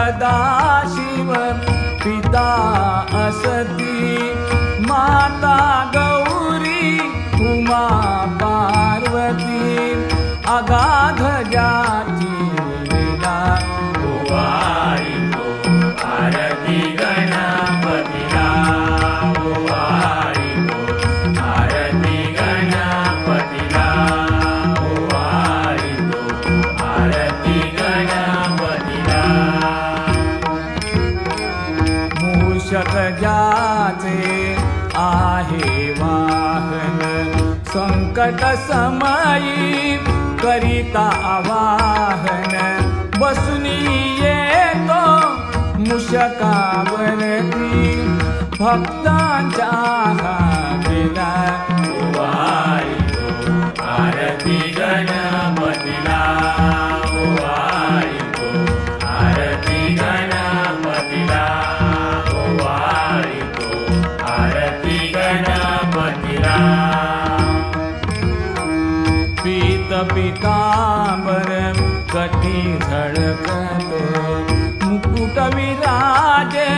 सदाशिव पिता असती माता गौरी उमा पार्वती अगाध ज्याची लीला ओवाळितो आरती गणपतीला ओवाळितो आरती गणपतीला ओवाळितो आरती गणपतीला मूषक ज्याचे आहे वाहन संकट समयी करिता आवाहन बसुनी येतो मूषकावरती भक्तांच्या हाकेला ओवाळितो आरती गणपतीला ओवाळितो आरती गणपतीला ओवाळितो आरती गणपतीला पीत पितांबर कटी झळकतो मुकुट विराजे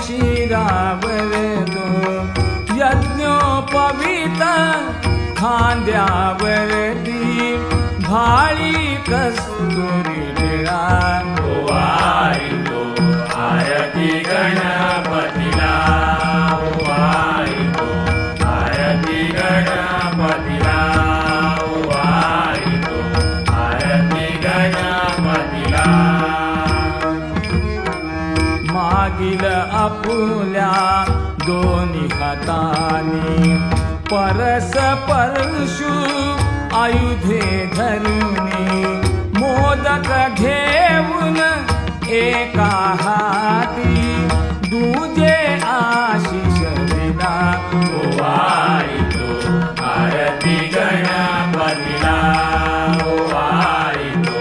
शिरावर तो यज्ञोपवीत खांद्यावरती भाळी कस्तुरी टिळा ओवाळितो आरती गणपतीला ओवाळितो आरती गणपतीला ओवाळितो आरती गणपतीला मागील आपुल्या दोन्ही हातानी परस परशु आयुधे धरुनी मोदक घेऊन एका हाती दुजे आशिष दिला ओवाळितो आरती गणपतीला ओवाळितो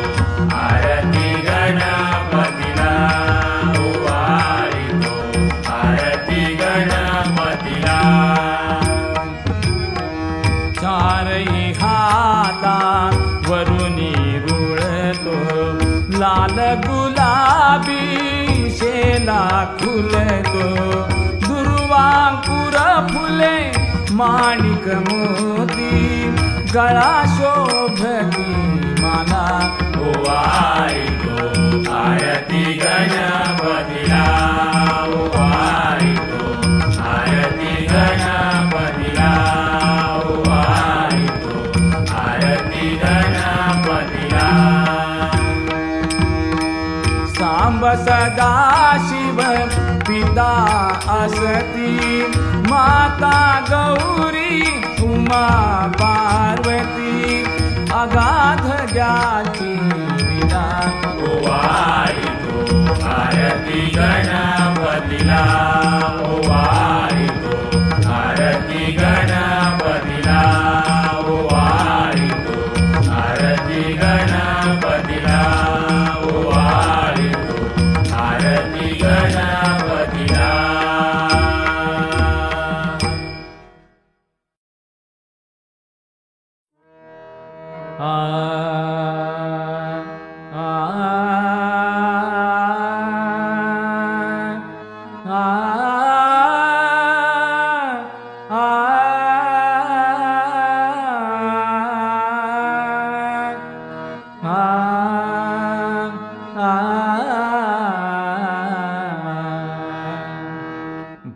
आरती गणपतीला ओवाळितो आरती गणपतीला चारही हाता वरुनी रुळतो लाल गुलाबी शेला खुलतो दुर्वांकुर फुले माणिक मोती गळा शोभती माला ओवाळितो आरती गणपतीला ओवाळितो आरती गणपतीला ओवाळितो आरती गणपतीला सांब सदाशिव पिता असती माता गौरी उमा पार्वती अगाध ज्याची लीला ओवाळितो आरती गणपतीला ओवाळितो आरती गणपतीला ओवाळितो आरती गणपतीला ओवाळितो आरती गणपतीला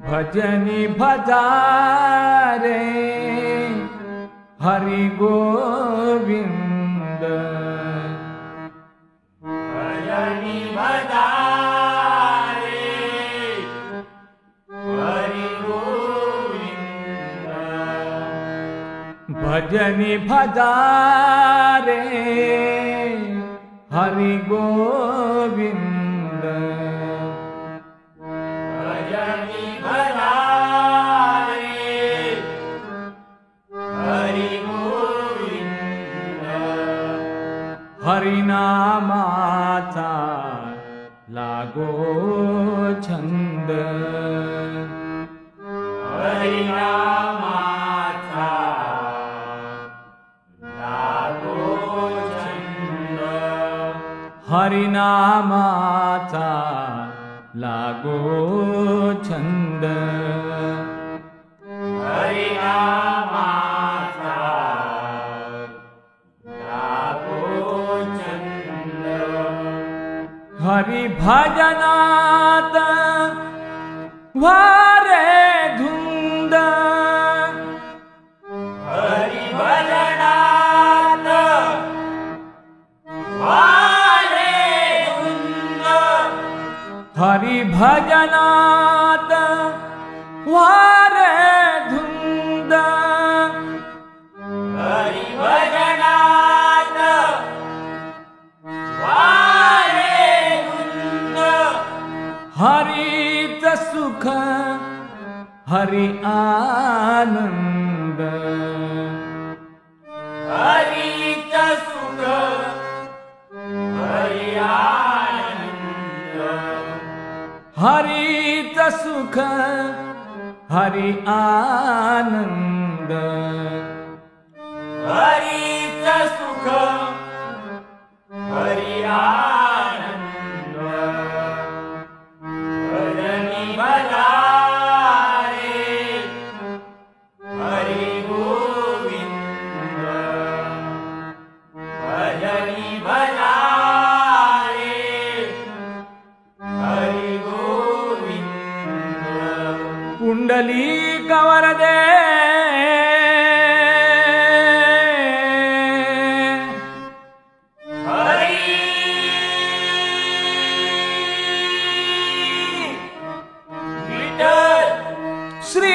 भजनी भजारे हरि गोविंद भजनी भजारे हरि गोविंद भजनी भजारे हरि गोविंद भजनी भजारे हरि गोविंद हरिनामाचा लागो छंद हरिनामाचा लागो छंद हरिनामाचा लागो छंद हरिनामाचा लागो छंद हरिभजनात वारे धुंद हरिभजनात वारे धुंद हरिभजनात वारे धुंद हरिभजनात वारे धुंद हरीच सुख हरि आनंद हरीच सुख हरि आनंद हरीच सुख हरि आनंद हरीच सुख हरि आनंद भजनी भजारे हरि गोविंद भजनी भजारे हरि गोविंद पुंडलिक वरदे हरि विठ्ठल श्री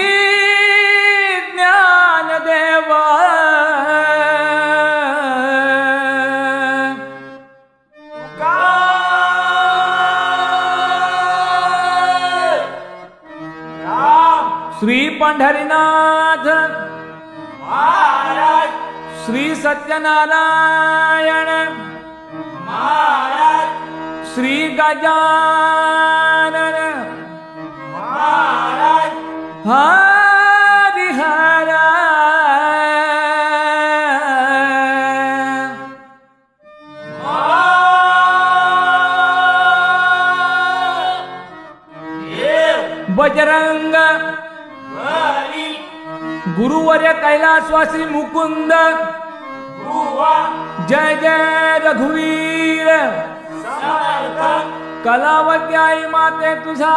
ज्ञानदेव राम श्री पंढरीनाथ महाराज श्री सत्यनारायण महाराज श्री गजानन महाराज हरिहर देव बजरंग बली गुरुवर्य कैलासवासी मुकुंद भुवा जय जय रघुवीर समर्थ कलावती आई माते तुझा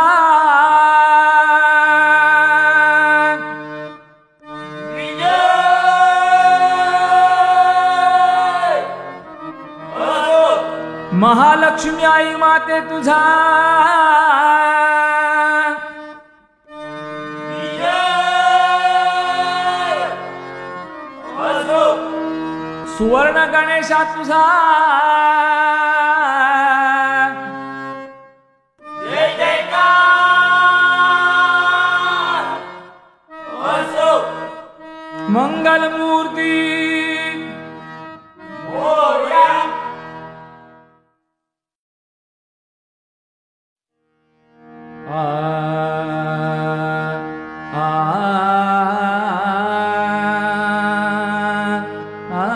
विजय असो महालक्ष्मी आई माते तुझा विजय असो सुवर्ण गणेशा तुझा जय जयकार असो मंगल मूर्ती मोरया आ आ आ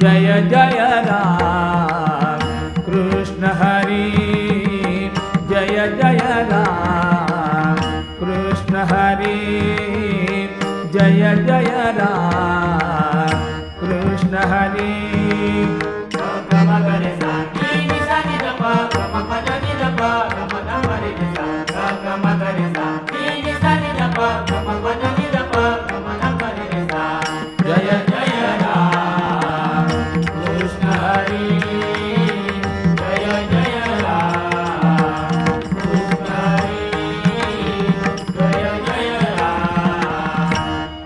जय जय राम कृष्ण हरी जय जय राम कृष्ण हरी जय जय राम कृष्ण हरी जय जय राम कृष्ण हरी जय जय राम कृष्ण हरी जय जय राम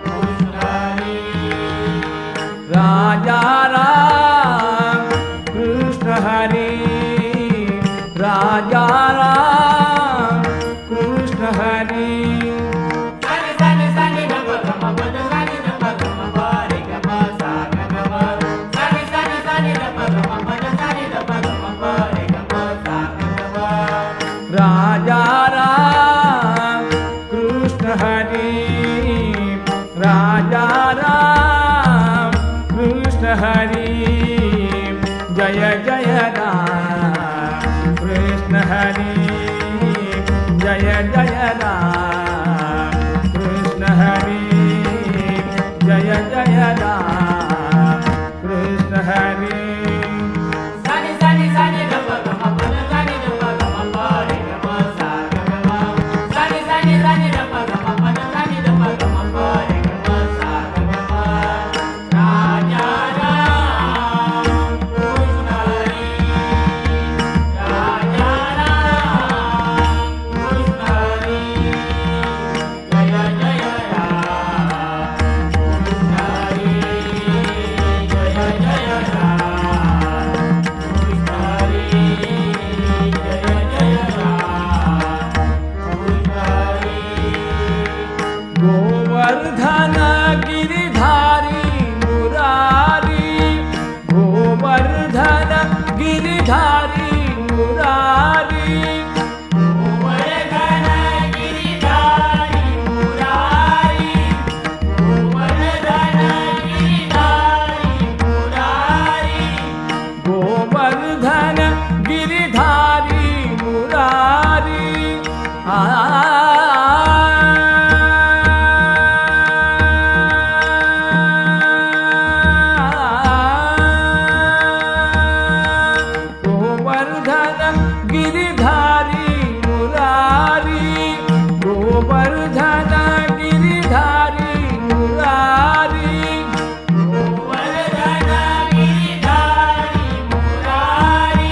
कृष्ण हरी राजा राम कृष्ण हरी राजा राम कृष्ण हरी राजा राम कृष्ण हरी राजा राम कृष्ण हरी जय जय राम कृष्ण हरी जय जय राम कृष्ण हरी जय जय राम कृष्ण हरी गोवर्धन गिरिधारी मुरारी गोवर्धन गिरिधारी मुरारी गोवर्धन गिरिधारी मुरारी गोवर्धन गिरिधारी मुरारी गोवर्धन गिरिधारी मुरारी गोवर्धन गिरिधारी मुरारी गोवर्धन गिरिधारी मुरारी गोवर्धन गिरिधारी मुरारी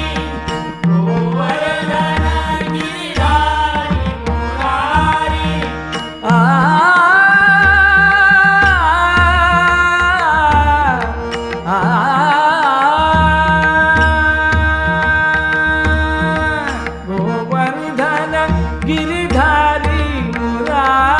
गोवर्धन गिरिधारी मुरारी गोवर्धन गिरिधारी मुरारी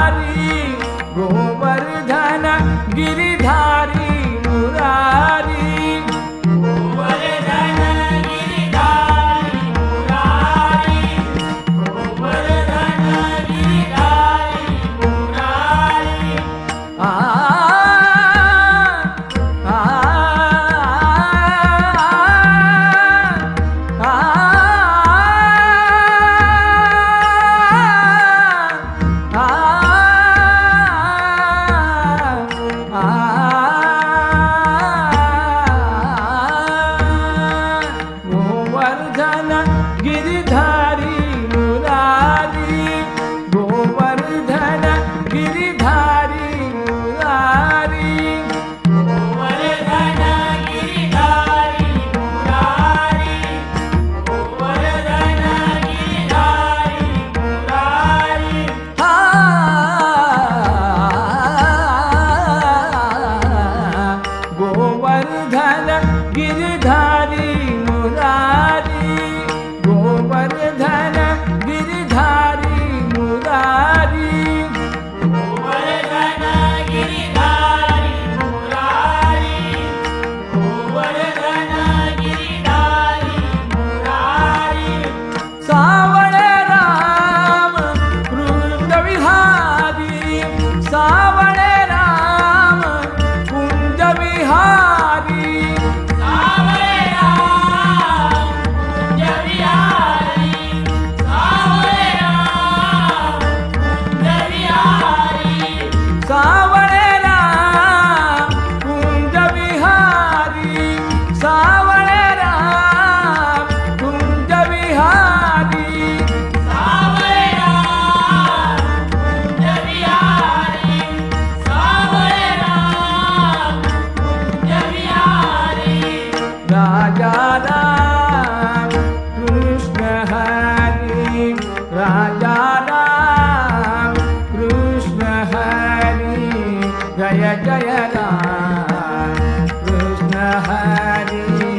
जय जय राम कृष्ण हरी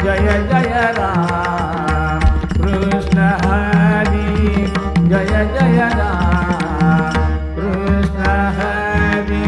जय जय राम कृष्ण हरी जय जय राम कृष्ण हरी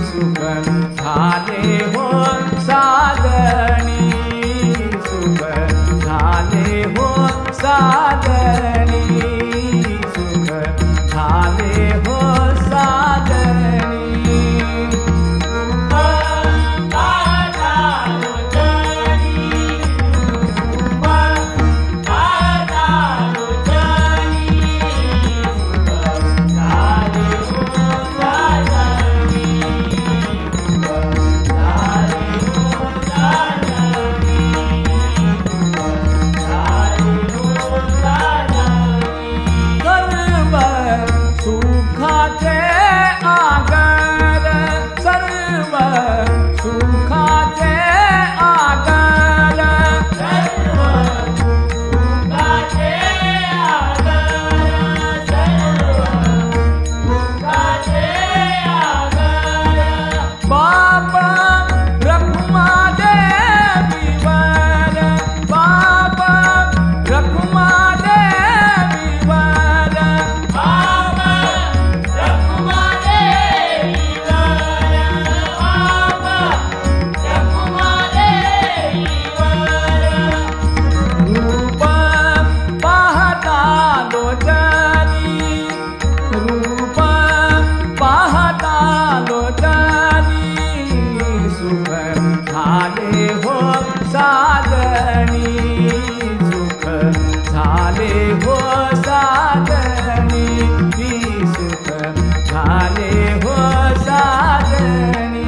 सुख झाले आगर सर्व सुखाचे आगर सर्व सुखाचे आगर सर्व सुखाचे आगर बाप रखुमादेवीवर बाप रखुमादेवीवर बाबा रखुमादेवीवर बाबा रखुमादेवीवर रूप पाहता लोचनी रूप पाहता लोचनी सुख झाले हो साजनी सुख झाले हो साजनी सुख झाले हो साजनी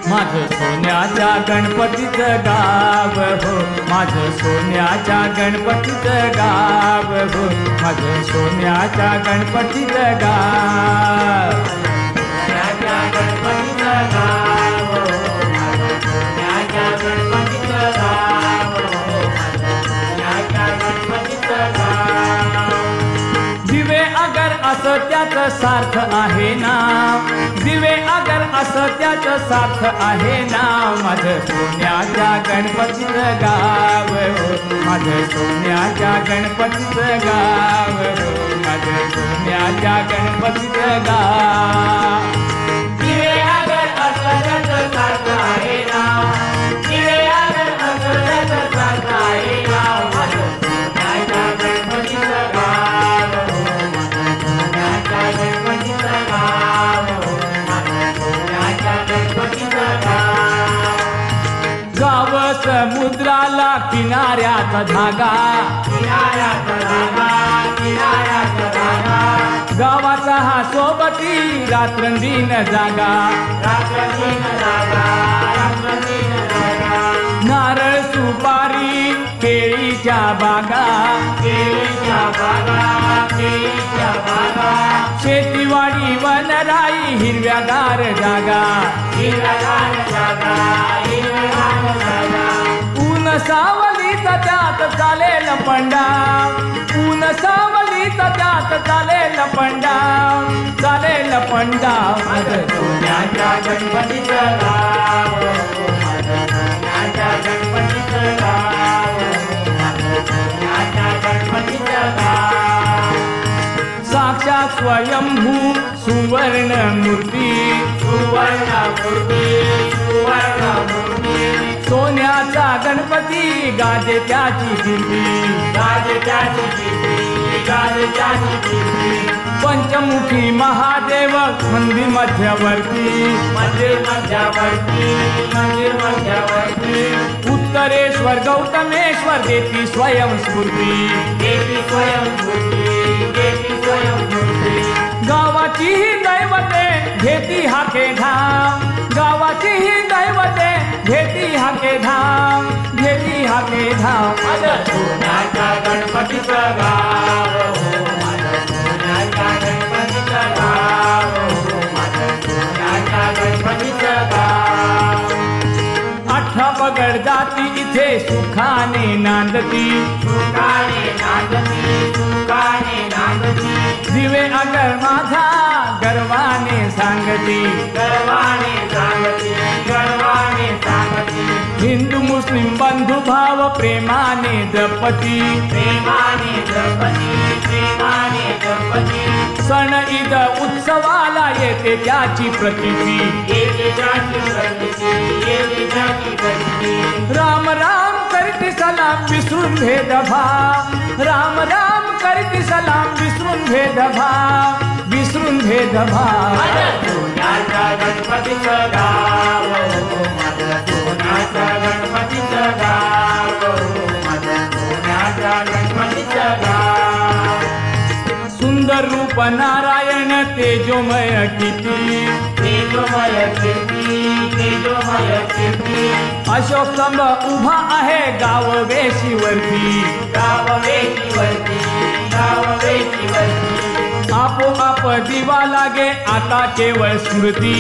माझं सोन्याच्या गणपतीचं गाव हो माझं सोन्याच्या गणपतीचं गाव हो माझं सोन्याच्या गणपतीचं गाव सोन्याच्या गणपतीचं गाव माझं सोन्याच्या गणपतीचं गाव सोन्याच्या गणपतीचं गाव दिवे अगर असं त्याचं सार्थ आहे ना दिवे अगर असं त्याचं सार्थ आहे ना माझं सोन्याच्या गणपतीचं गाव हो माझं सोन्याच्या गणपतीचं गाव हो माझं सोन्याच्या गणपतीचं गाव दिवे अगर असं त्याचं सार्थ आहे ना दिवे अगर असं त्याचं सार्थ आहे ना माझं सोन्याच्या गणपतीचं गाव माझं सोन्याच्या गणपतीचं गाव माझं सोन्याच्या गणपतीचं गाव गाव समुद्राला किनाऱ्याचा धागा किनाऱ्याचा धागा किनाऱ्याचा धागा गावाचा हा सोबती रात्रंदिन जागा रात्रंदिन जागा रात्रंदिन जागा नारळ सुपारी केळीच्या बागा केळीच्या बागा केळीच्या बागा शेतीवाडी वनराई हिरव्यागार जागा हिरव्यागार जागा हिरव्यागार जागा ऊन सावलीत त्यात चालेल पंडा ऊन सावलीत त्यात चालेल पंडा माझं सोन्याच्या गणपतीचं गाव माझं सोन्याच्या गणपतीचं गाव माझं सोन्याच्या गणपतीचं गाव साक्षात स्वयंभू सुवर्ण मूर्ती सुवर्ण मूर्ती सुवर्ण मूर्ती सोन्याचा गणपती गाजे त्याची कीर्ती गाजे त्याची कीर्ती गाजे त्याची कीर्ती पंचमुखी महादेव मंदिर मध्यवर्ती मंदिर मध्यवर्ती मंदिर मध्यवर्ती उत्तरेश्वर गौतमेश्वर देती स्वयंस्फूर्ती देवी स्वयंस्फूर्ती देवी स्वयंस्फूर्ती गावाची ही दैवते घेती हाके धाम गावाची ही दैवते घेती हाके धाम माझं सोन्याच्या गणपतीचं गाव माझं सोन्याच्या गणपतीचं गाव माझं सोन्याच्या गणपतीचं गाव अठरा पगड जाती इथे सुखाने नांदती सुखाने नांदती सुखाने नांदती दिवे अगर माझा गर्वाने सांगती गर्वाने सांगती गर्वाने सांगती हिंदू मुस्लिम बंधू भाव प्रेमाने जपती प्रेमाने जपती प्रेमाने जपती सण ईद उत्सवाला येते त्याची प्रतीती येते त्याची प्रतीती येते त्याची प्रतीती राम राम करती सलाम विसरून भेदभाव राम राम करती सलाम विसरून भेदभाव विसरून भेदभाव माझ्या सोन्याच्या गणपतीचं गाव माझ्या सोन्याच्या गणपतीचं गाव माझ्या सोन्याच्या गणपतीचं गाव सुंदर रूप नारायण तेजोमय किती तेजोमय कीर्ती तेजोमय कीर्ती अशोक स्तंभ उभा आहे गाव वेशीवरती गाव वेशीवरती गाव वेशीवरती आपोआप दिवा लागे आता केवळ स्मृती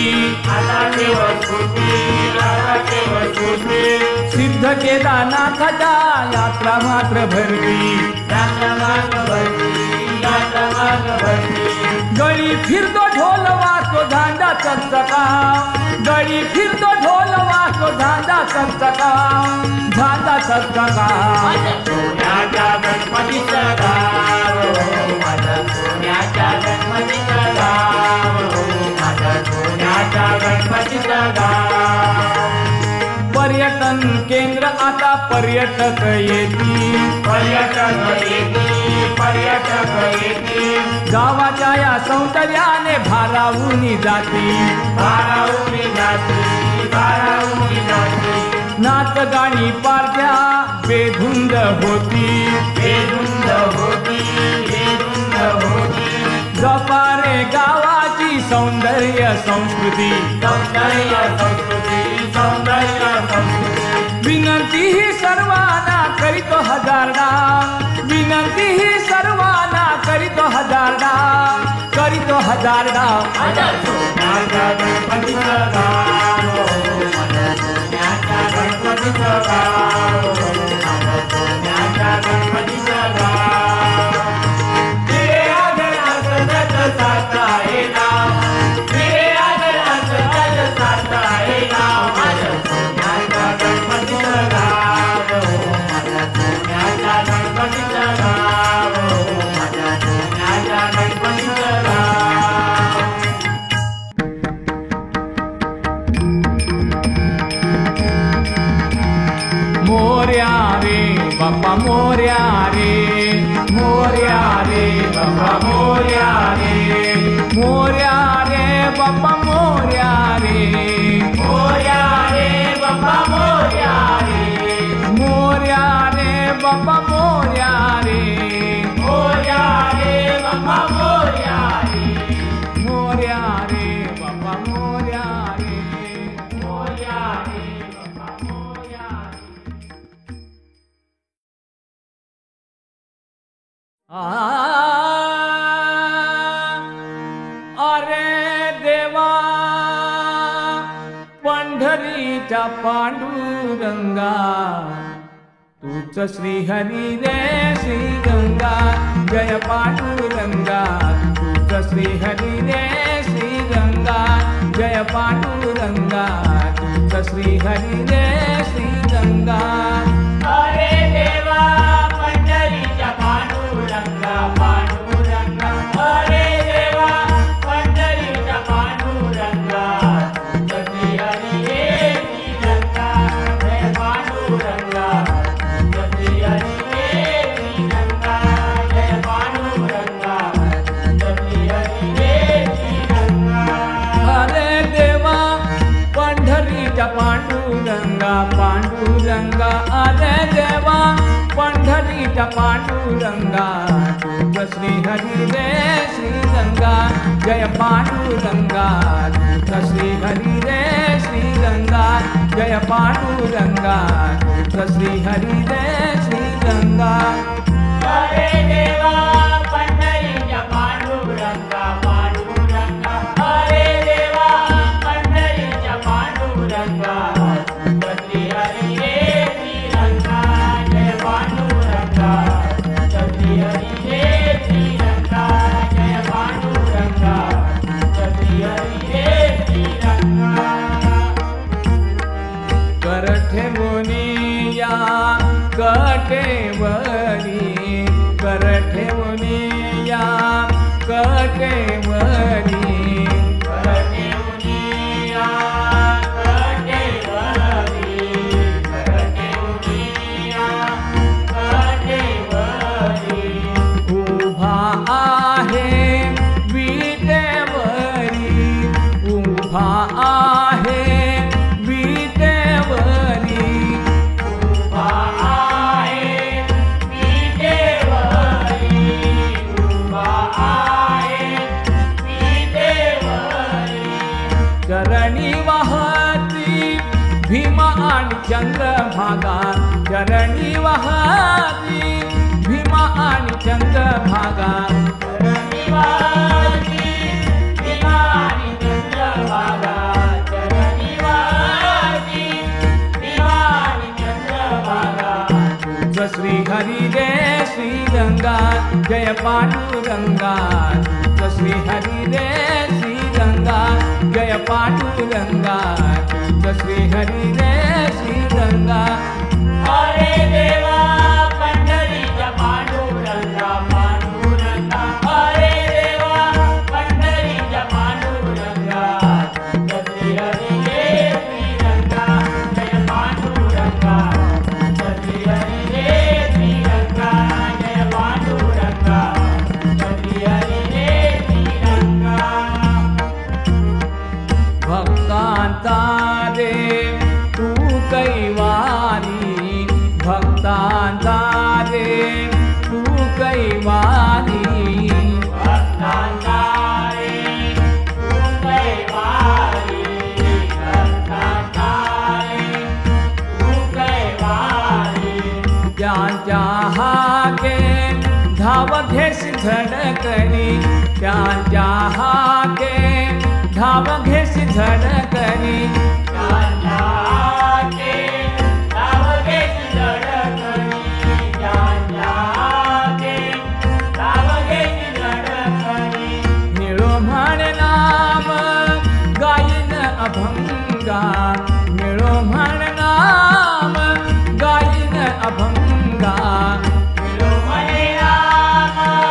आता केवळ स्फूर्ती आता केवळ स्फूर्ती सिद्ध केदारनाथाच्या यात्रा मात्र भरती यात्रा मार्ग भरती यात्रा मार्ग भरती गळी फिरतो ढोल वाजतो झांजा चकचका गळी फिरतो ढोल वाजतो झांजा चकचका झांजा चकचका माझ्या सोन्याच्या गणपतीचं गाव माझ्या सोन्याच्या गणपतीचं गाव माझ्या सोन्याच्या गणपतीचं गाव पर्यटन केंद्र आता पर्यटक येतील पर्यटक येती पर्यटक येती गावाच्या या सौंदर्याने भारावून जाती भारावून जाती भारावून जाती नाच गाणी पारख्या बेधुंद होती बेधुंद होती बेधुंद होती जपारे गावाची सौंदर्य संस्कृती सौंदर्य संस्कृती सौंदर्य संस्कृती विनंती ही सर्वांना करीतो हजारडा विनंती ही सर्वांना करीतो हजारडा करीतो हजारडा माझ्या सोन्याच्या गणपतीचं गाव माझ्या सोन्याच्या गणपतीचं गाव माझ्या सोन्याच्या गणपतीचं गाव तिरे आगर असं सारखा हे नाव तिरे आगर असं सारखा हे नाव माझ्या सोन्याच्या गणपतीचं गाव माझ्या सोन्याच्या गणपतीचं गाव माझ्या सोन्याच्या गणपतीचं गाव मोर्या रे बाप्पा मोर्या रे मोर्या रे बाप्पा मोर्या रे मोर्या रे बाप्पा मोर्या रे मोरया रे बाप्पा मोरया रे मोर्या रे बाप्पा मोर्या रे मोरया रे बाप्पा मोरया रे मोर्या रे बाप्पा मोर्या रे मोरया रे बाप्पा मोरया अरे देवा पंढरीच्या पांडुरंगा तूच श्रीहरी रे श्री गंगा जय पांडुरंगा तूच श्रीहरी रे श्री गंगा जय पांडुरंगा तूच श्रीहरी रे श्री गंगा अरे देवा पंढरीच्या पांडुरंगा पांडुरंगा अरे देवा पंढरीच्या पांडुरंगा तुझं श्री हरी रे श्री गंगा जय पांडुरंगा तुझं श्री हरी रे श्री गंगा जय पांडुरंगा तुझं श्री हरी रे श्री गंगा अरे देवा पंढरीच्या पांडुरंगा पांडुरंगा अरे देवा पंढरीच्या पांडुरंगा तुझ श्रीहरी रे श्री गंगा जय पांडुरंगा तुझ श्रीहरी रे श्री गंगा जय पांडुरंगा तुझ श्रीहरी रे श्री गंगा अरे देवा पंढरीच्या पांडुरंगा पांडुरंगा अरे देवा पंढरीच्या पांडुरंगा तुझं श्री हरी रे श्री गंगा जय पांडुरंगा तुझं श्री हरी रे श्री गंगा जय पांडुरंगा तुझं श्री हरी रे श्री गंगा करठे मोर कटेवरी कर ठेवून या कटेवरी चरणी वाहती भीमा आणि चंद्रभागा चरणी वाहती भीमा आणि चंद्रभागा चरणी वाहती भीमा आणि चंद्रभागा चरणी वाहती भीमा आणि चंद्रभागा तुझ श्री हरी रे श्रीरंगा जय पांडुरंगा तुझ श्री हरी रे श्रीरंगा जय पांडुरंगा तुझ श्री हरी रे श्रीरंगा अरे देवा पंढरीच्या पांडुरंगा पांडुरंगा अरे देवा पंढरीच्या पांडुरंगा तुझ श्री हरी रे श्रीरंगा जय पांडुरंगा तुझ श्री हरी रे श्रीरंगा जय पांडुरंगा तुझ श्री हरी रे श्रीरंगा भक्तांता रे तू कैवारी भक्तांता रे तू कैवारी भक्तांचा रे तू कैवारी भक्तांचा रे तू कैवारी त्यांच्या हाके धाव घेस धडकणी त्यांच्या हाके धाव घेस धडकणी निळो म्हण नाम गायन अभंगा निळो म्हण नाम गायन अभंगा निळो म्हण नाम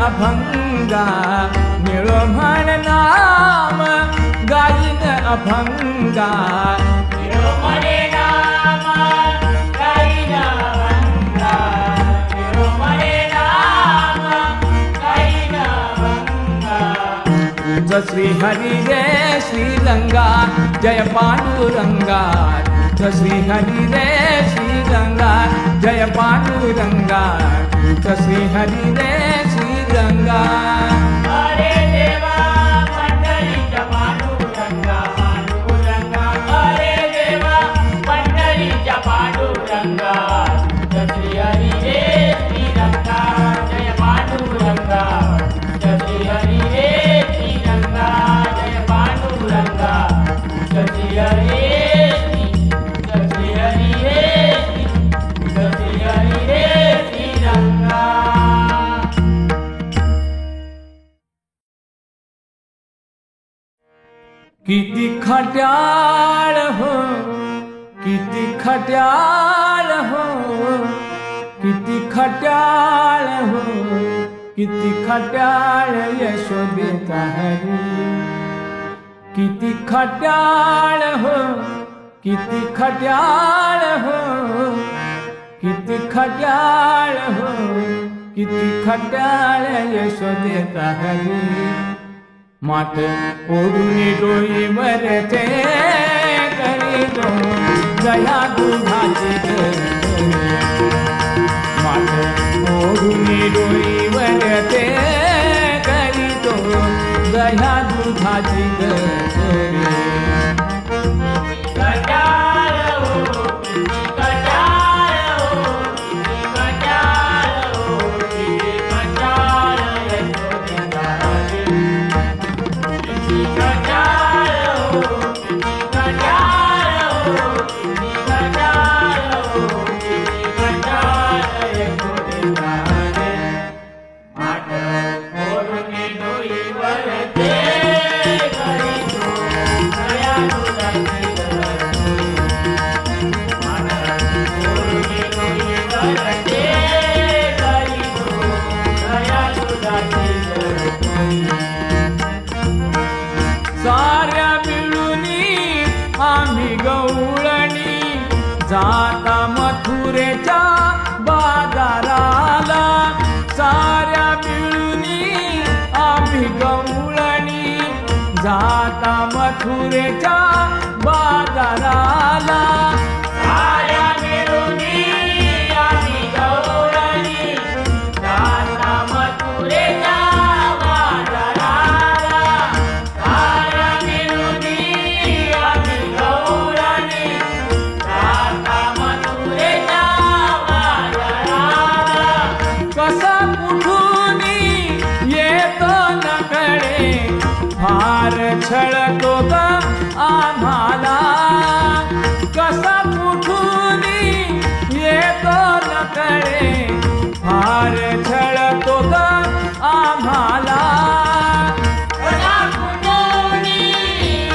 अभंगा निळो म्हण नाम गायन अभंगा तुझ श्री हरी रे श्रीरंगा जय पांडुरंगा तुझ श्री हरी रे श्रीरंगा जय पांडुरंगा तुझ श्री हरी रे श्रीरंगा अरे देवा पंढरीच्या पांडुरंगा पांडुरंगा अरे देवा पंढरीच्या पांडुरंगा तुझ श्री हरी रे श्रीरंगा जय पांडुरंगा तुझ श्री हरी रे श्रीरंगा जय पांडुरंगा तुझ श्री हरी किती खट्याळ हो, किती खट्याळ हो, किती खट्याळ हो, किती खट्याळ यशोदेचा हरी. किती खट्याळ हो, किती खट्याळ हो, किती खट्याळ हो, किती खट्याळ यशोदेचा हरी. माठ ओढून डोईवर ते करीतो दया दुधाची गरज. माठ ओढून डोईवर ते करीतो दया दुधाची गरज. साऱ्या मिळूनी आम्ही गवळणी जाता मथुरेच्या बाजाराला. साऱ्या मिळूनी आम्ही गवळणी जाता मथुरेच्या बाजाराला. साऱ्या मिळूनी आम्ही गवळणी जाता मथुरेच्या बाजाराला. साऱ्या मिळूनी आम्ही गवळणी जाता मथुरेच्या बाजाराला. कसा कुठूनी येतो न कळे फार छळतो ग आम्हाला. कसा कुठूनी येतो न कळे फार छळतो ग आम्हाला. कसा कुठूनी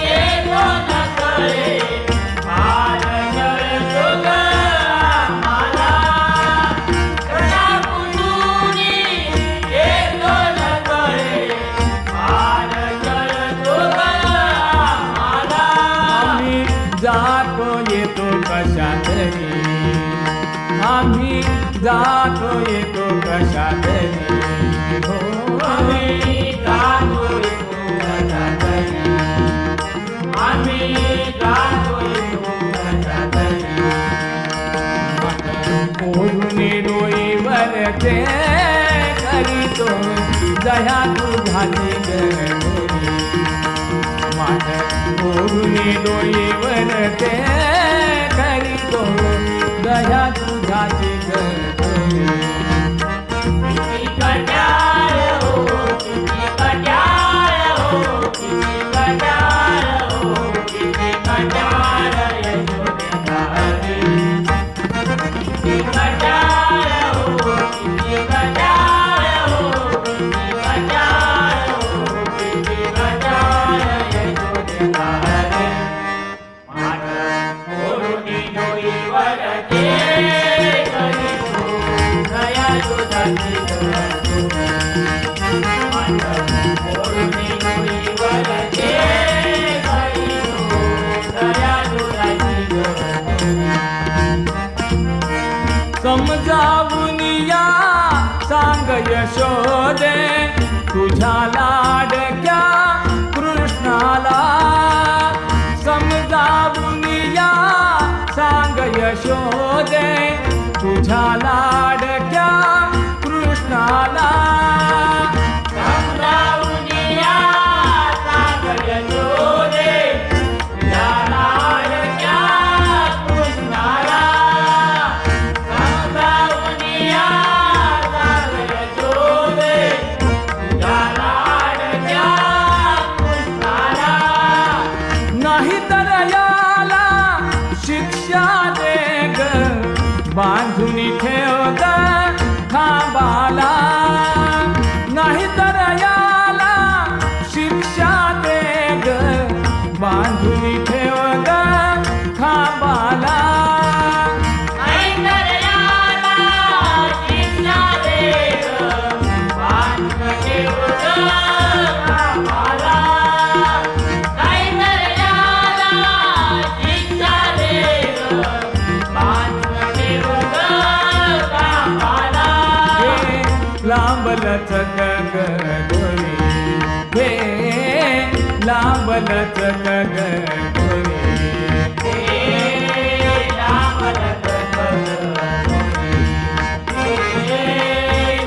येतो न कळे फार छळतो ग आम्हाला. कसा कुठूनी येतो न कळे फार छळतो ग आम्हाला. आम्ही जातो येतो कशा तरी, आम्ही जातो येतो कशा तरी. हो, आम्ही जातो येतो कशा तरी. आम्ही जातो येतो कशा तरी. ओढून डोईवर ते करीतो दया दुधाची गरज. माठ ओढून डोईवर ते करीतो दया दुधाची गरज. किती कट्याळ हो, किती कट्याळ हो, किती कट्याळ हो, किती कट्याळ यशोदेचा हरी. किती कट्याळ हो, किती कट्याळ हो, किती कट्याळ हो, किती कट्याळ यशोदेचा हरी. माठ ओढून डोईवर ते करीतो दया दुधाची गरज. माठ ओढून डोईवर ते करीतो दया दुधाची गरज. समजावून या सांग यशोदे तुझ्या लाडक्या कृष्णाला. समजावून या सांग यशोदे तुझ्या लाडक्या कृष्णाला. समजावून या सांग यशोदे तुझ्या लाडक्या कृष्णाला. समजावून या सांग यशोदे तुझ्या लाडक्या कृष्णाला. नाही तर याला शिक्षा दे ग बांधून ठेव ग खांबाला. नाही तर याला शिक्षा दे ग लचक गगोरी राम लखन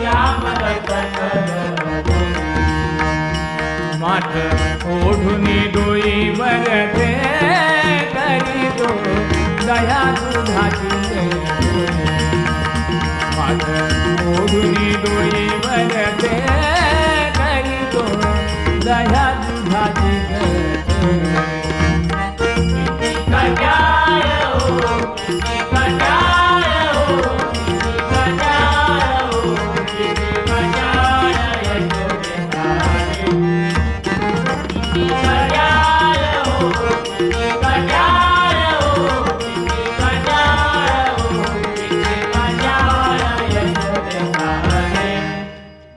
राम लखन माठ ओढुनी डोई वरते करी तो दया दुधाची माठ ओढुनी डोई वरते करी तो दया दुधाची कटाय हो कटाय हो कटाय हो कटाय यशोदे हारे कटाय हो कटाय हो कटाय हो कटाय यशोदे हारे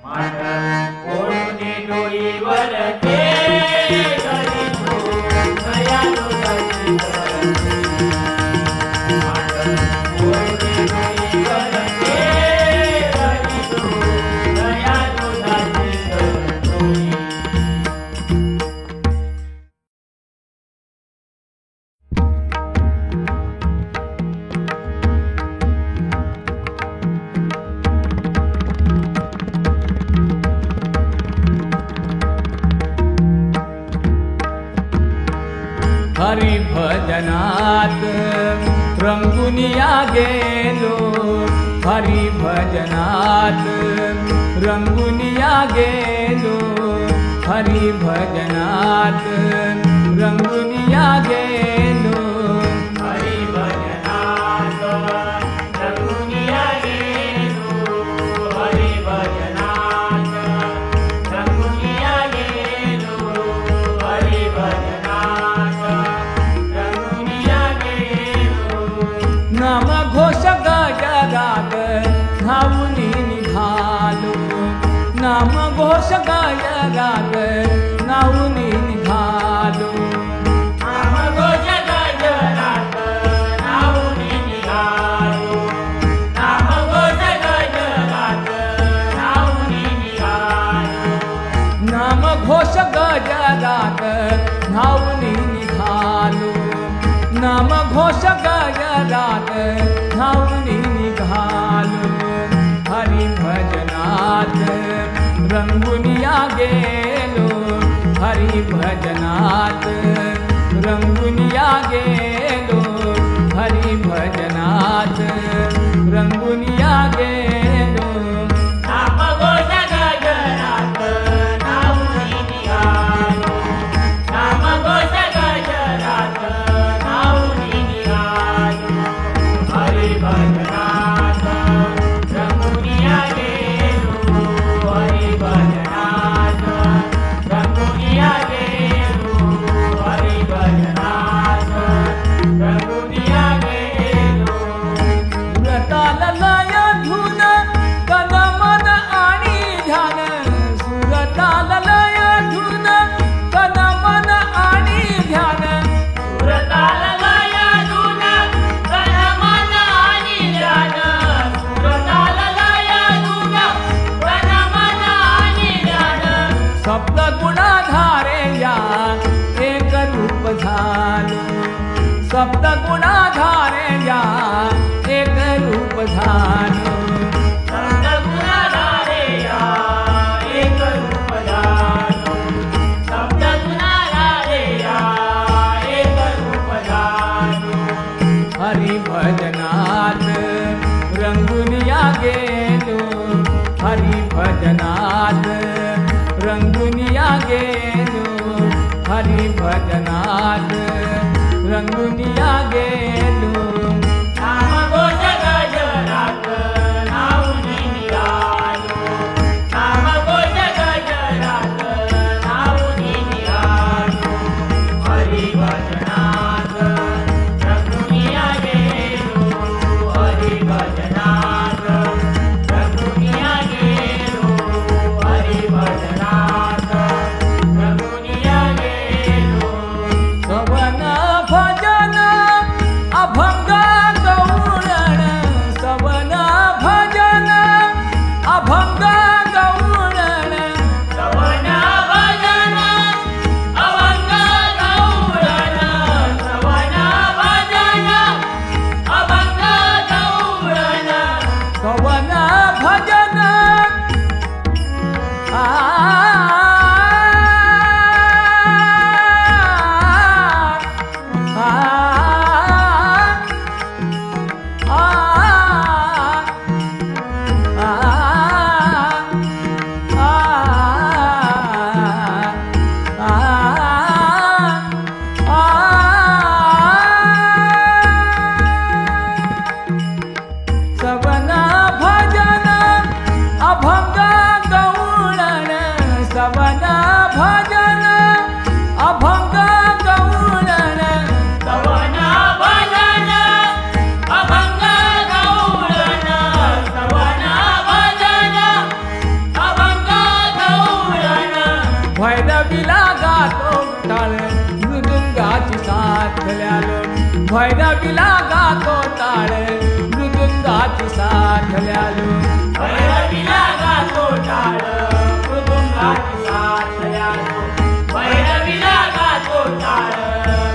माठ ओढुनी डोई वरते करी तो दया दुधाची हरी भजनात रंगुनिया गेलो हरी भजनात रंगुनिया गेलो हरी भजनात रंगुनिया गेलो हरि भजनात रंगुनिया गेलो हरि भजनात रंगुनिया गेलो हरि भजनात रंगुनिया गेलो नाम घोष गजरात धावुनी निघालो नाम घोष गजरात धावुनी निघालो नाम घोष गजरात नावुनी निघालो नाम घोष गजरात नावुनी निघालो नाम घोष गजरात धावुनी निघालो नाम घोष गजरात धावुनी निघालो हरी भजनात रंगुनिया गेलो हरी भजनात रंगुनिया गेलो हरी भजनात रंगुनिया गेलो नाम घोष गजरात नावुनी निघालो नाम घोष गजरात नावुनी निघालो हरि भजनात रंगुनिया गेलो हरि भजनात रंगुनिया गेलो हरि भजनात रंगुनिया गेलो सुरताल लय धुन तन मन आणि ध्यान सुरताल लय धुन तन मन आणि ध्यान सुरताल लय धुन तन मन आणि ध्यान सुरताल लय धुन तन मन आणि ध्यान सप्त गुणाधारे या एक रूप झालो सप्त गुणाधारे या एक रूप झालो सप्त गुणाधारे या एक रूप झालो सप्त गुणाधारे या एक रूप झालो हरी भजनात रंगुनिया गेलो हरी भजनात रंगुनिया गेलो हरी भजनात रंगुनिया गेलो नाम घोष गजरात नावुनी निघालो नाम घोष गजरात नावुनी निघालो हरि भजनात रंगुनिया गेलो हरि भजनात रंगुनिया गेलो हरि भजनात रंगुनिया गेलो सवन भजन अभंग भैरवीला गातो टाळ मृदुंगाची साथ द्यालो भैरवीला गातो टाळ मृदुंगाची साथ द्यालो भैरवीला गातो टाळ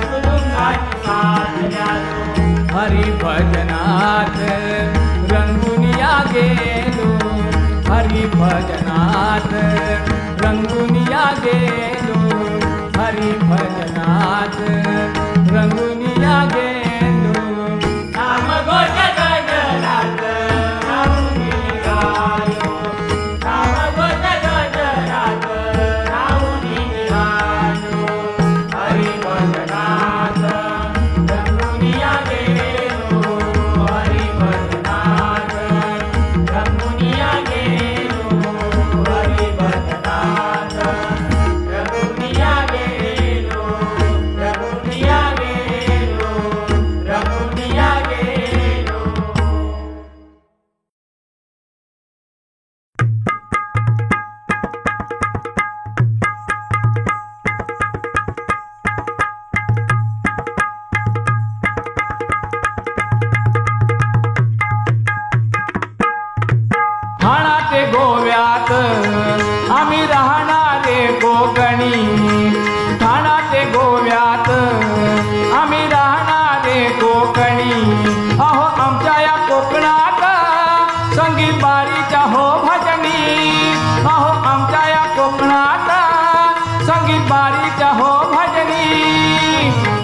मृदुंगाची साथ द्यालो हरी भजनात रंगुनिया गेलो हरी भजनात रंगुनिया गेलो हरी भजनात रंगुनिया गेलो नाम घोष गजरात राहुनी निघालो नाम घोष गजरात राहुनी निघालो हरी भजनात रंगुनिया गेलो हरी भजनात रंगुनिया गेलो हरी भजनात रंगुनिया गेलो रंगुनिया गेलो रंगुनिया गेलो ठाणा ते गोव्यात आम्ही राहणारे कोकणी ठाणा ते गोव्यात आम्ही राहणारे कोकणी अहो आमच्या या कोकणात संगीत बारीच्या हो भजनी अहो आमच्या या कोकणात संगीत बारीच्या हो भजनी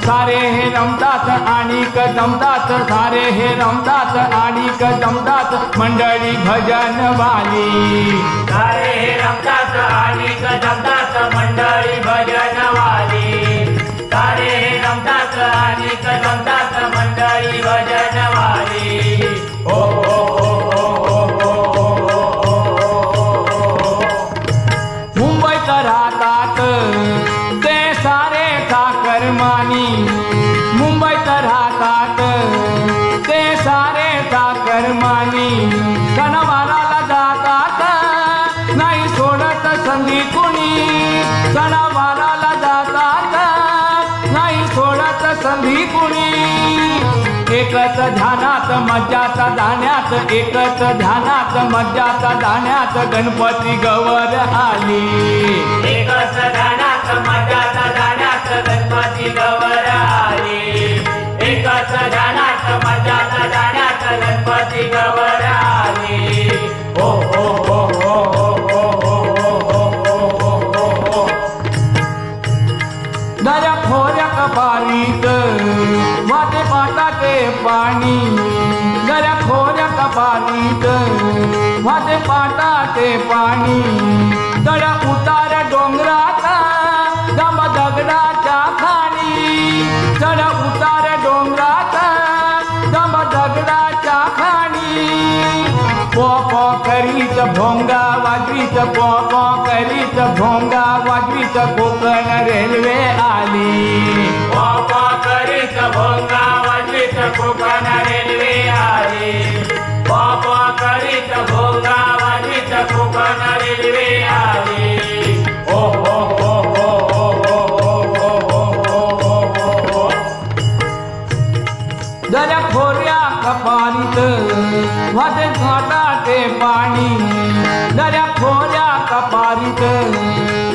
सारे हे रमतात आणि जमतात सारे हे रमतात आणि जमतात मंडळी भजन वाली सारे हे रमतात आणि जमतात मंडळी भजन वाली सारे हे रमतात आणि जमतात मंडळी भजन वाली ओ ओ ओ ओ मुंबईत राहतात ते सारे चाकरमानी मुंबईत राहतात ते सारे चाकरमानी सणवाराला जातात नाही सोडत संधी कुणी सणवाराला जातात नाही सोडत संधी कुणी एकच ध्यानात मज्जाचा जाण्यात एकच ध्यानात मज्जाचा जाण्यात गणपती गवर आली एकच ध्यानात मजाचा जाण्यात गणपती गवर आली एकच ध्यानात मजाचा जाण्यात गणपती गवर आली ओ ओ ओ ओ ओ ओ ओ ओ दर्या खोऱ्या कपारीत वाटे पाटाचे पाणी दर्या खोऱ्या कपारीत वाटे पाटाचे पाणी दड्या उतार डोंगरात दम दगडाच्या खाणी चढ उतार डोंगरात दम दगडाच्या खाणी पो पो करीत भोंगा वाजवीत पो पो करीत भोंगा वाजवीत कोकण रेल्वे आली वापा करीत भोंगा वाजवीत कोकण रेल्वे आली वापा करीत भोंगा वाजवीत कोकण रेल्वे आली ओ ओ ओ ओ ओ ओ ओ दर्या खोऱ्या कपारीत वाटे घाटाचे पाणी दर्या खोऱ्या कपारीत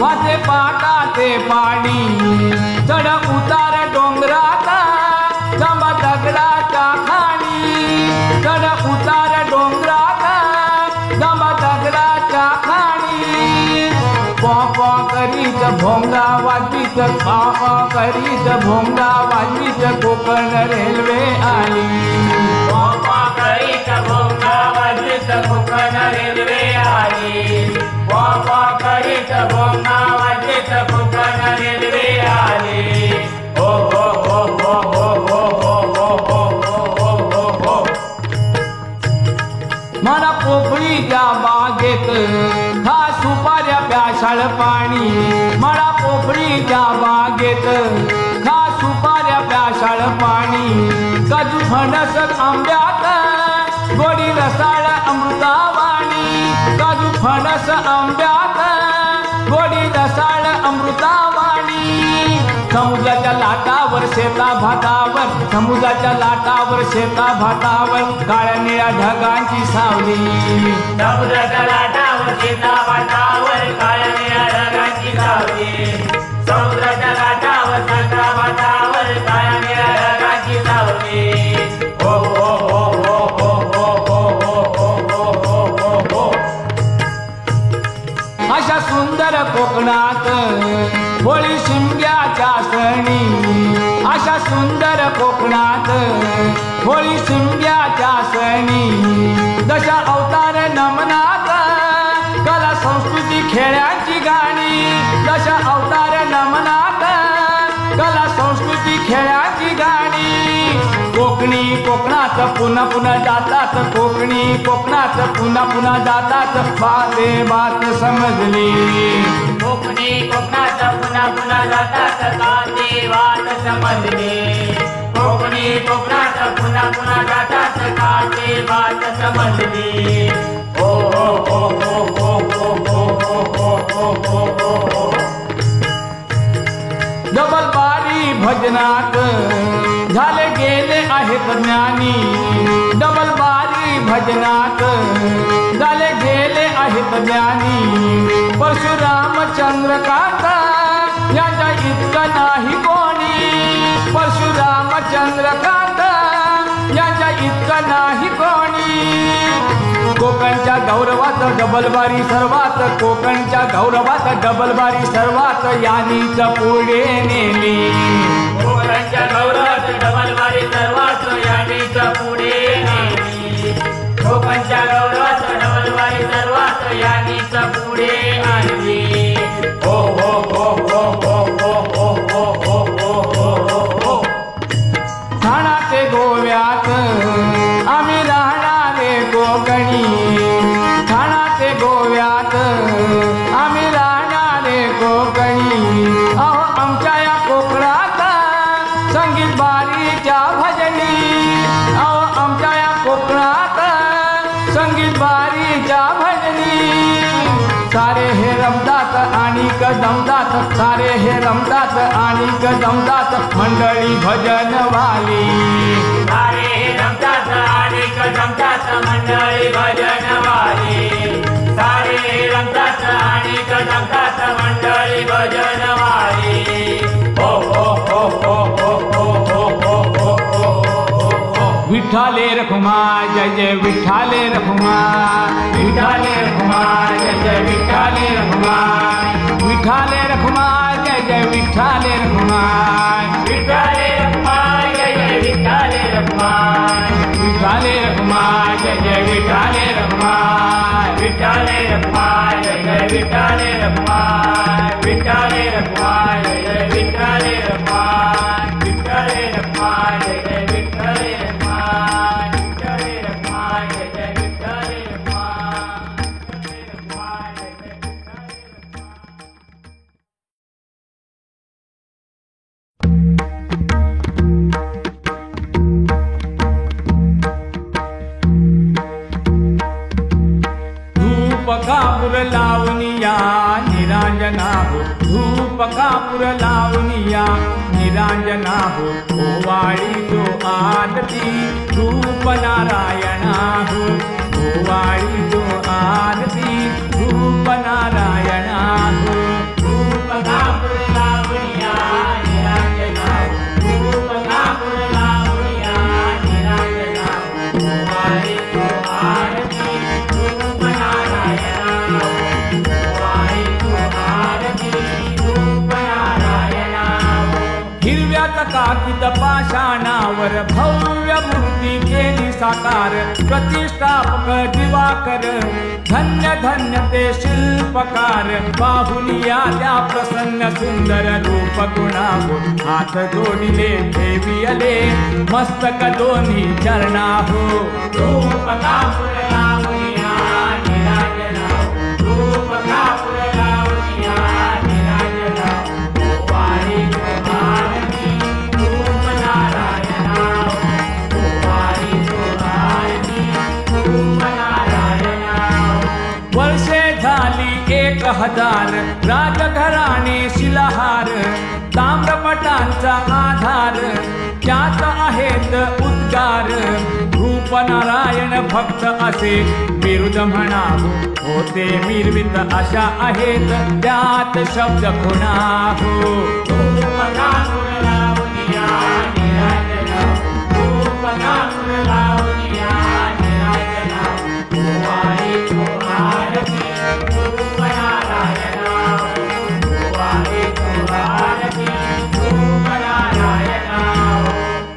वाटे पाटाचे पाणी चढ उतार डोंगरात जम दगडाच्या खाणी चढ उतार डोंगरात जम दगडाच्या खाणी पॉ पॉ करीत भोंगा वाजवीत पॉ पॉ करीत भोंगा वाजवीत कोकण रेल्वे आली वापा करीत भोंगा वाजवीत कोकण रेल्वे आली वापा करीत भोंगा वाजवीत कोकण रेल्वे आली ओ ओ ओ ओ ओ ओ ओ ओ ओ ओ मला पोपळीच्या बागेत खास सुपाऱ्या प्याशाळ पाणी मला पोपळीच्या बागेत खास सुपाऱ्या प्याशाळ पाणी काजू फणस आंब्यात गोडी रसाळ अमृतावाणी काजू फणस आंब्यात गोडी रसाळ अमृतावाणी समुद्राच्या लाटावर शेता भातावर, समुद्राच्या लाटावर शेता भातावर काळ्या निळ्या ढगांची सावली. समुद्राच्या लाटावर शेता भातावर काळ्या निळ्या ढगांची सावली. समुद्राच्या लाटावर शेता भातावर काळ्या निळ्या ढगांची सावली. हो हो हो हो हो हो हो हो हो हो हो हो. अशा सुंदर कोकणात होळी शिमग्याच्या सणी, अशा सुंदर कोकणात होळी शिमग्याच्या सणी. दशा अवतार नमनात कला संस्कृती खेळ्यांची गाणी. दशा अवतार नमनात कला संस्कृती खेळ्यांची गाणी. कोकणी कोकणात पुन्हा पुन्हा जातात, कोकणी कोकणात पुन्हा पुन्हा जातात. बाते बात समजली. कोकणी कोकणात पुन्हा पुन्हा जातात काते वाट समजली. कोकणी कोकणात पुन्हा पुन्हा जातात काते वाट समजली. हो हो हो हो हो हो हो हो हो हो हो हो. डबलबारी भजनात झाले गेले आहेत ज्ञानी. डबलबारी भजनात झाले गेले आहेत ज्ञानी. परशुराम चंद्रकांत यांच्या इतकं नाही कोणी. परशुराम चंद्रकांत यांच्या इतकं नाही कोणी. कोकणच्या गौरवात डबलबारी सर्वात, कोकणच्या गौरवात डबलबारी सर्वात यांनीच पुढे नेली. कोकणच्या गौरवात डबलबारी सर्वात यांनीच पुढे नेली. कोकणच्या गौरवात डबलबारी सर्वात यांनीच पुढे आणली. हो हो हो हो हो हो हो हो हो हो हो हो. ठाणा ते गोव्यात आम्ही राहणारे कोकणी. ठाणा ते गोव्यात आम्ही राहणारे कोकणी. अहो आमच्या या कोकणात संगीत बारीच्या भजनी. अहो आमच्या या कोकणात संगीत बारीच्या भजनी. सारे हे रमतात आणि कदमतात, सारे हे रमतात आणि कदमतात मंडळी भजनवाली. सारे रमतात आणि जमतात मंडळी भजनवाली. सारे रमतात आणि जमतात मंडळी भजनवाली. हो हो हो हो हो हो हो हो हो हो हो. विठ्ठले रखुमा जय जय विठ्ठले रखुमा. विठ्ठले रखुमा जय जय विठ्ठले रखुमा. विठ्ठले रखुमा जय जय विठ्ठले रखुमा. विठ्ठले रखुमा जय जय विठ्ठले रखुमा. विठ्ठले रखुमा जय जय विठ्ठले रखुमा. विठ्ठले रखुमा जय जय विठ्ठले रखुमा. विठ्ठले रखुमा जय जय विठ्ठले रखुमा. विठ्ठले रखुमा जय जय विठ्ठले रखुमा. विठ्ठले रखुमा जय जय विठ्ठले रखुमा. विठ्ठले रखुमा जय जय विठ्ठले रखुमा. धूप कापूर लावनिया निरांजना हो. धूप कापूर लावनिया निरांजना हो. ओवाळी जो आरती धूप नारायणा हो. ओवाळी जो आरती धूप नारायणा हो. धूप कापूर लावनिया निरांजना हो. धूप कापूर लावनिया निरांजना हो. ओवाळी जो आरती धूप नारायणा हो. ओवाळी जो आरती धूप नारायणा हो. हिरव्यात काकित पाषाणावर भव्य मूर्ती केली साकार. प्रतिष्ठापक दिवाकर धन्य धन्य ते शिल्पकार. पाहुनिया त्या प्रसन्न सुंदर रूप गुणाहो. हात जोडिले ठेवियले मस्तक दोन्ही चरणा हो. धूप कापूर लावनिया निरांजना हो. धूप कापूर लावनिया निरांजना हो. ओवाळी जो आरती धूप नारायणा हो. ओवाळी जो आरती धूप नारायणा हो. वर्षे झाली 1000 राजघराणे शिलाहार. ताम्रपट पाटांचा आधार त्यात आहेत उद्गार रूप नारायण भक्त असे बिरुद म्हणावं होते मिरवित अशा आहेत त्यात शब्द खुणा हो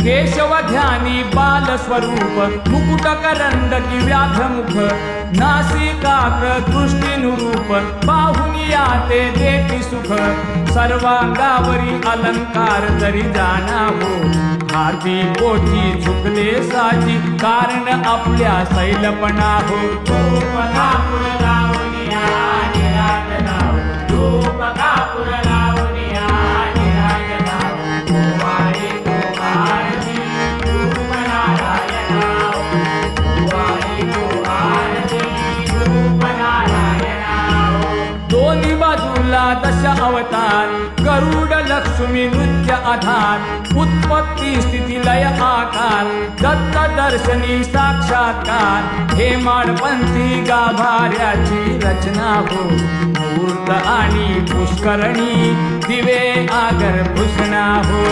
केशव ध्यानी बाल स्वरूप मुकुट करंडकी व्याघ्रमुख नासिकाग्र दृष्टीनुरूप पाहुनिया ते देती सुख सर्वांगावरी अलंकार तरी जाणा हो हाती पोटी झुकले साची कारण आपल्या सैलपणा हो दोन्ही बाजूला दश अवतार गरुड लक्ष्मी नृत्य आधार उत्पत्ती स्थिती लय आकार दत्त दर्शनी साक्षात्कार हे माडपंथी गाभाऱ्याची रचना हो मूर्त आणि पुष्करणी दिवे आगर भूषणा हो